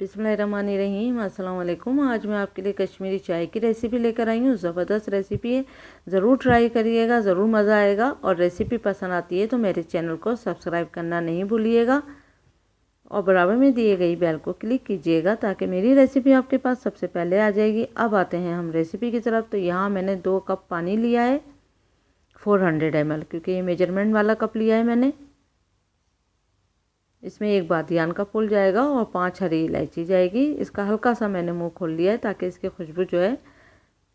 बिस्मिल्लाहिर्रहमानिर्रहीम। अस्सलाम वालेकुम। आज मैं आपके लिए कश्मीरी चाय की रेसिपी लेकर आई हूँ। ज़बरदस्त रेसिपी है, ज़रूर ट्राई करिएगा, ज़रूर मज़ा आएगा। और रेसिपी पसंद आती है तो मेरे चैनल को सब्सक्राइब करना नहीं भूलिएगा और बराबर में दिए गई बेल को क्लिक कीजिएगा ताकि मेरी रेसिपी आपके पास सबसे पहले आ जाएगी। अब आते हैं हम रेसिपी की तरफ। तो यहाँ मैंने 2 कप पानी लिया है 400 ml, क्योंकि ये मेजरमेंट वाला कप लिया है मैंने। इसमें 1 बादियान का फूल जाएगा और 5 हरी इलायची जाएगी। इसका हल्का सा मैंने मुंह खोल लिया है ताकि इसकी खुशबू जो है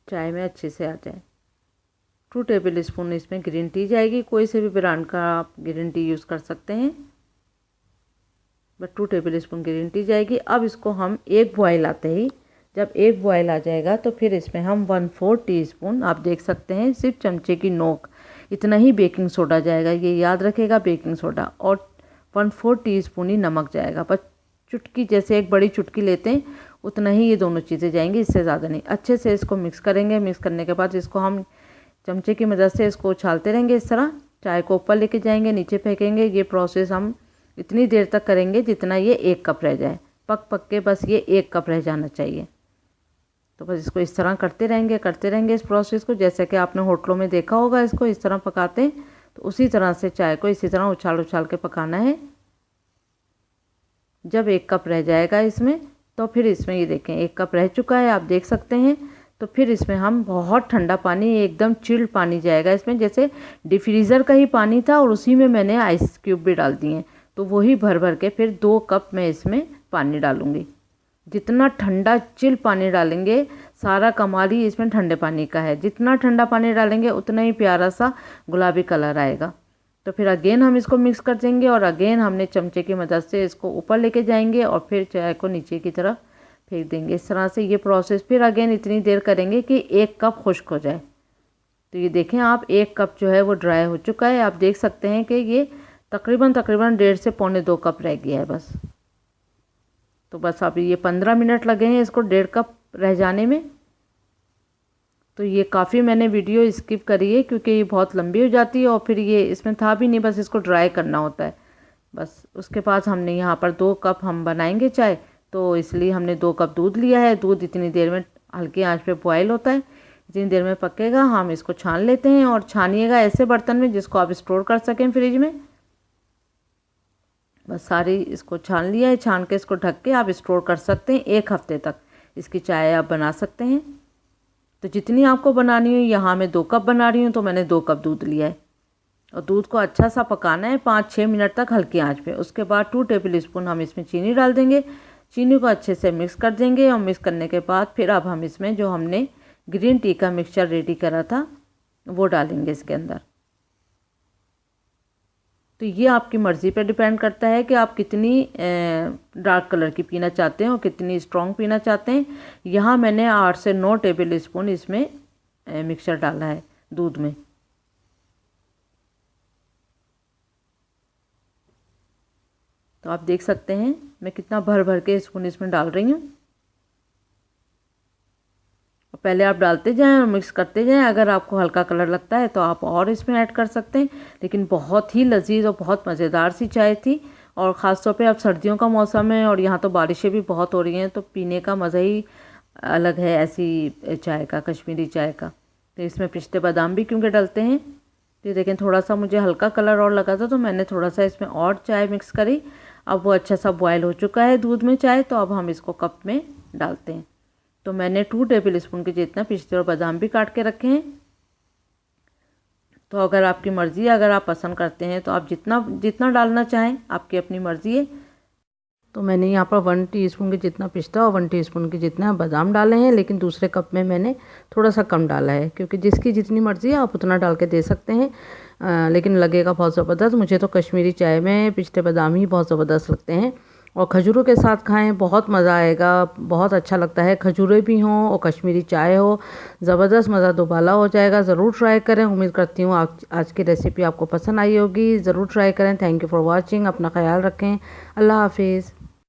चाय में अच्छे से आ जाए। 2 टेबल स्पून इसमें ग्रीन टी जाएगी। कोई से भी ब्रांड का आप ग्रीन टी यूज़ कर सकते हैं, but 2 table spoon green tea जाएगी। अब इसको हम एक बॉयल आते ही, जब एक बॉयल आ जाएगा तो फिर इसमें हम 1/4 टीस्पून, आप देख सकते हैं सिर्फ चमचे की नोक इतना ही बेकिंग सोडा जाएगा। ये याद रखेगा, बेकिंग सोडा। और 1/4 टीस्पून ही नमक जाएगा। बस चुटकी, जैसे एक बड़ी चुटकी लेते हैं उतना ही ये दोनों चीज़ें जाएंगी, इससे ज़्यादा नहीं। अच्छे से इसको मिक्स करेंगे। मिक्स करने के बाद इसको हम चमचे की मदद से इसको उछालते रहेंगे। इस तरह चाय को ऊपर लेके जाएंगे, नीचे फेंकेंगे। ये प्रोसेस हम इतनी देर तक करेंगे जितना ये 1 कप रह जाए। पक के बस ये 1 कप रह जाना चाहिए। तो बस इसको इस तरह करते रहेंगे इस प्रोसेस को। जैसे कि आपने होटलों में देखा होगा, इसको इस तरह पकाते हैं, तो उसी तरह से चाय को इसी तरह उछाल के पकाना है। जब 1 कप रह जाएगा इसमें, तो फिर इसमें ये देखें 1 कप रह चुका है, आप देख सकते हैं। तो फिर इसमें हम बहुत ठंडा पानी, एकदम चिल्ड पानी जाएगा इसमें, जैसे डिफ्रीज़र का ही पानी था और उसी में मैंने आइस क्यूब भी डाल दिए हैं। तो वही भर के फिर 2 कप मैं इसमें पानी डालूँगी। जितना ठंडा चिल पानी डालेंगे, सारा कमाल ही इसमें ठंडे पानी का है। जितना ठंडा पानी डालेंगे उतना ही प्यारा सा गुलाबी कलर आएगा। तो फिर अगेन हम इसको मिक्स कर देंगे और अगेन हमने चमचे की मदद से इसको ऊपर लेके जाएंगे और फिर चाय को नीचे की तरफ फेंक देंगे। इस तरह से ये प्रोसेस फिर अगेन इतनी देर करेंगे कि 1 कप खुश्क हो जाए। तो ये देखें आप, 1 कप जो है वो ड्राई हो चुका है। आप देख सकते हैं कि ये तकरीबन 1.5 से पौने 2 कप रह गया है बस। तो बस अब ये 15 मिनट लगे हैं इसको 1.5 कप रह जाने में। तो ये काफ़ी मैंने वीडियो स्किप करी है क्योंकि ये बहुत लंबी हो जाती है और फिर ये इसमें था भी नहीं, बस इसको ड्राई करना होता है बस। उसके बाद हमने यहाँ पर 2 कप हम बनाएंगे चाय, तो इसलिए हमने 2 कप दूध लिया है। दूध इतनी देर में हल्की आंच पे बॉयल होता है, इतनी देर में पकेगा। हम इसको छान लेते हैं और छानिएगा ऐसे बर्तन में जिसको आप स्टोर कर सकें फ्रिज में। बस सारी इसको छान लिया है। छान के इसको ढक के आप स्टोर कर सकते हैं। 1 हफ्ते तक इसकी चाय आप बना सकते हैं। तो जितनी आपको बनानी हो, यहाँ मैं 2 कप बना रही हूँ तो मैंने 2 कप दूध लिया है और दूध को अच्छा सा पकाना है 5-6 मिनट तक हल्की आंच पे। उसके बाद 2 टेबल स्पून हम इसमें चीनी डाल देंगे। चीनी को अच्छे से मिक्स कर देंगे और मिक्स करने के बाद फिर अब हम इसमें जो हमने ग्रीन टी का मिक्सचर रेडी करा था वो डालेंगे इसके अंदर। तो ये आपकी मर्ज़ी पे डिपेंड करता है कि आप कितनी डार्क कलर की पीना चाहते हैं और कितनी स्ट्रॉन्ग पीना चाहते हैं। यहाँ मैंने 8 से 9 टेबल स्पून इसमें मिक्सचर डाला है दूध में। तो आप देख सकते हैं मैं कितना भर के स्पून इसमें डाल रही हूँ। पहले आप डालते जाएं और मिक्स करते जाएं। अगर आपको हल्का कलर लगता है तो आप और इसमें ऐड कर सकते हैं। लेकिन बहुत ही लजीज और बहुत मज़ेदार सी चाय थी। और ख़ास तौर पे अब सर्दियों का मौसम है और यहाँ तो बारिशें भी बहुत हो रही हैं, तो पीने का मज़ा ही अलग है ऐसी चाय का, कश्मीरी चाय का। तो इसमें पिस्ते बादाम भी क्योंकि डलते हैं। तो देखें थोड़ा सा मुझे हल्का कलर और लगा था तो मैंने थोड़ा सा इसमें और चाय मिक्स करी। अब वो अच्छा सा बॉयल हो चुका है दूध में चाय। तो अब हम इसको कप में डालते हैं। तो मैंने 2 टेबल स्पून के जितना पिस्ते और बादाम भी काट के रखे हैं। तो अगर आपकी मर्ज़ी है, अगर आप पसंद करते हैं तो आप जितना डालना चाहें, आपकी अपनी मर्ज़ी है। तो मैंने यहाँ पर 1 टीस्पून के जितना पिस्ता और 1 टीस्पून के जितना बादाम डाले हैं, लेकिन दूसरे कप में मैंने थोड़ा सा कम डाला है क्योंकि जिसकी जितनी मर्ज़ी है आप उतना डाल के दे सकते हैं। लेकिन लगेगा बहुत ज़बरदस्त। मुझे तो कश्मीरी चाय में पिस्ते बादाम ही बहुत ज़बरदस्त लगते हैं और खजूरों के साथ खाएं, बहुत मज़ा आएगा, बहुत अच्छा लगता है। खजूरें भी हों और कश्मीरी चाय हो, ज़बरदस्त मज़ा दोबाला हो जाएगा। ज़रूर ट्राई करें। उम्मीद करती हूँ आज की रेसिपी आपको पसंद आई होगी। ज़रूर ट्राई करें। Thank you for watching. अपना ख्याल रखें। अल्लाह हाफिज़।